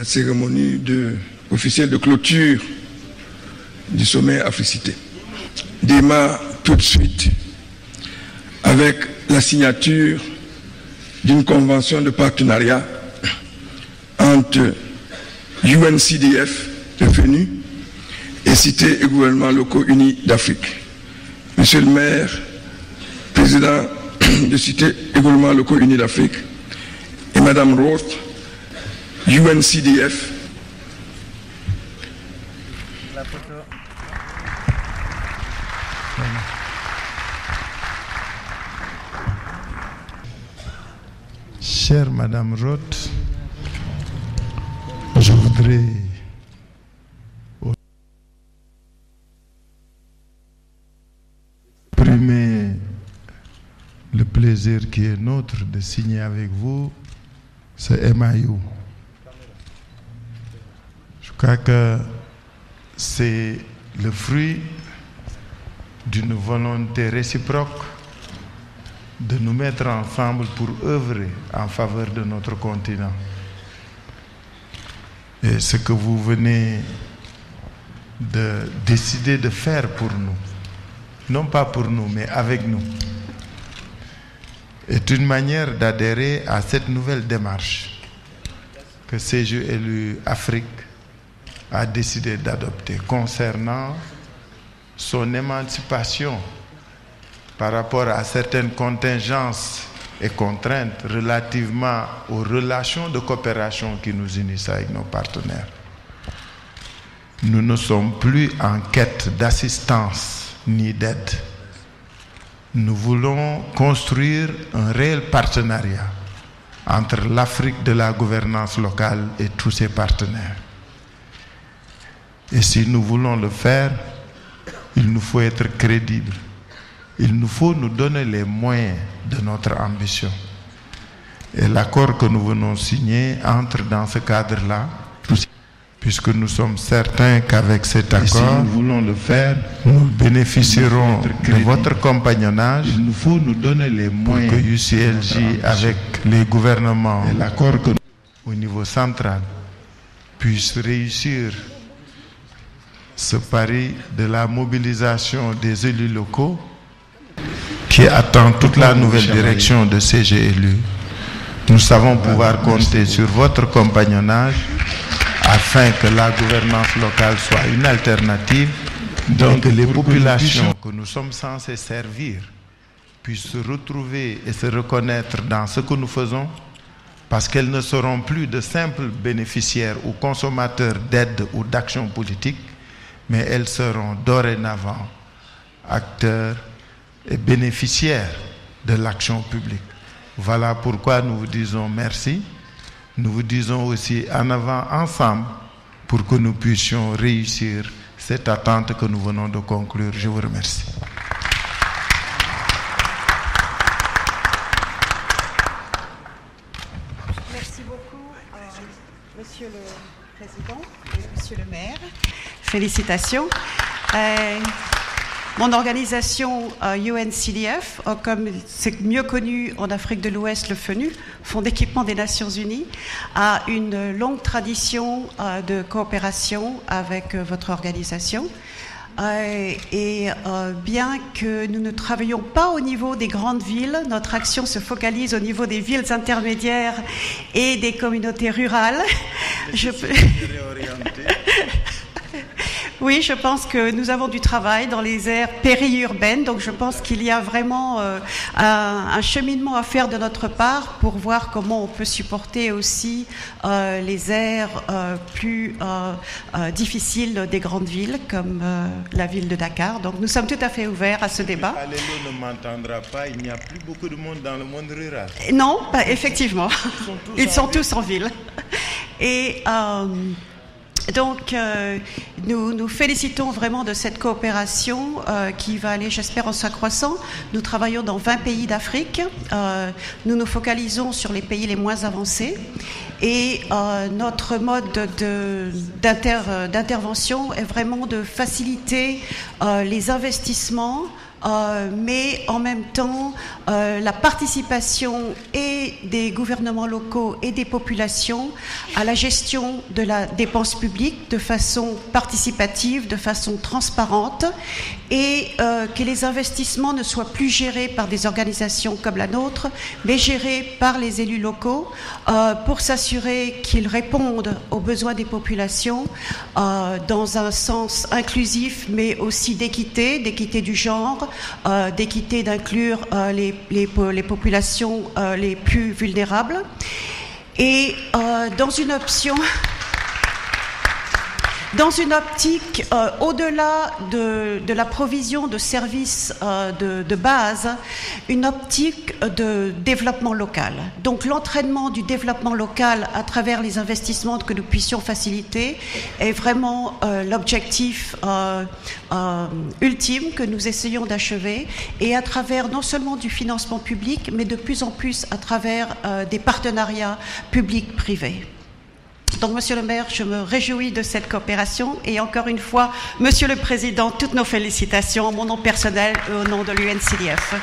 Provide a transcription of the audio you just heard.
cérémonie officielle de clôture du sommet Africité. Démarre tout de suite avec la signature d'une convention de partenariat entre UNCDF, le FNU, et cités et gouvernements locaux unis d'Afrique. Monsieur le maire, président de cités et gouvernements locaux unis d'Afrique, et Madame Roth, UNCDF. La photo. Chère Madame Roth, je voudrais exprimer le plaisir qui est nôtre de signer avec vous ce MAU. Je crois que c'est le fruit d'une volonté réciproque de nous mettre ensemble pour œuvrer en faveur de notre continent. Et ce que vous venez de décider de faire pour nous, non pas pour nous, mais avec nous, est une manière d'adhérer à cette nouvelle démarche que CGLU Afrique a décidé d'adopter concernant son émancipation par rapport à certaines contingences et contraintes relativement aux relations de coopération qui nous unissent avec nos partenaires. Nous ne sommes plus en quête d'assistance ni d'aide. Nous voulons construire un réel partenariat entre l'Afrique de la gouvernance locale et tous ses partenaires. Et si nous voulons le faire, il nous faut être crédibles. Il nous faut nous donner les moyens de notre ambition. Et l'accord que nous venons signer entre dans ce cadre-là, puisque nous sommes certains qu'avec cet accord, si nous voulons le faire, nous bénéficierons de votre compagnonnage. Il nous faut nous donner les moyens pour que UCLJ, avec les gouvernements, et l'accord que au niveau central, puisse réussir ce pari de la mobilisation des élus locaux qui attend toute la nouvelle direction de CGLU. Nous savons pouvoir compter sur votre compagnonnage afin que la gouvernance locale soit une alternative, donc que les populations que nous sommes censés servir puissent se retrouver et se reconnaître dans ce que nous faisons, parce qu'elles ne seront plus de simples bénéficiaires ou consommateurs d'aide ou d'actions politiques, mais elles seront dorénavant acteurs et bénéficiaires de l'action publique. Voilà pourquoi nous vous disons merci. Nous vous disons aussi en avant ensemble pour que nous puissions réussir cette attente que nous venons de conclure. Je vous remercie. Merci beaucoup, Monsieur le Président et Monsieur le maire. Félicitations. Mon organisation UNCDF, comme c'est mieux connu en Afrique de l'Ouest, le FNU, Fonds d'équipement des Nations Unies, a une longue tradition de coopération avec votre organisation. Bien que nous ne travaillions pas au niveau des grandes villes, notre action se focalise au niveau des villes intermédiaires et des communautés rurales. Oui, je pense que nous avons du travail dans les aires périurbaines, donc je pense qu'il y a vraiment un cheminement à faire de notre part pour voir comment on peut supporter aussi les aires plus difficiles des grandes villes, comme la ville de Dakar. Donc nous sommes tout à fait ouverts à ce débat. Allélo ne m'entendra pas, il n'y a plus beaucoup de monde dans le monde rural. Non, effectivement, ils sont tous en ville. Et donc, nous nous félicitons vraiment de cette coopération qui va aller, j'espère, en s'accroissant. Nous travaillons dans 20 pays d'Afrique. Nous nous focalisons sur les pays les moins avancés. Et notre mode d'intervention est vraiment de faciliter les investissements mais en même temps la participation et des gouvernements locaux et des populations à la gestion de la dépense publique de façon participative, de façon transparente, et que les investissements ne soient plus gérés par des organisations comme la nôtre, mais gérés par les élus locaux pour s'assurer qu'ils répondent aux besoins des populations dans un sens inclusif, mais aussi d'équité du genre, d'équité d'inclure les populations les plus vulnérables. Et dans une optique, au-delà de la provision de services de base, une optique de développement local. Donc l'entraînement du développement local à travers les investissements que nous puissions faciliter est vraiment l'objectif ultime que nous essayons d'achever, et à travers non seulement du financement public, mais de plus en plus à travers des partenariats publics-privés. Donc, Monsieur le maire, je me réjouis de cette coopération, et encore une fois, Monsieur le Président, toutes nos félicitations, en mon nom personnel et au nom de l'UNCDF.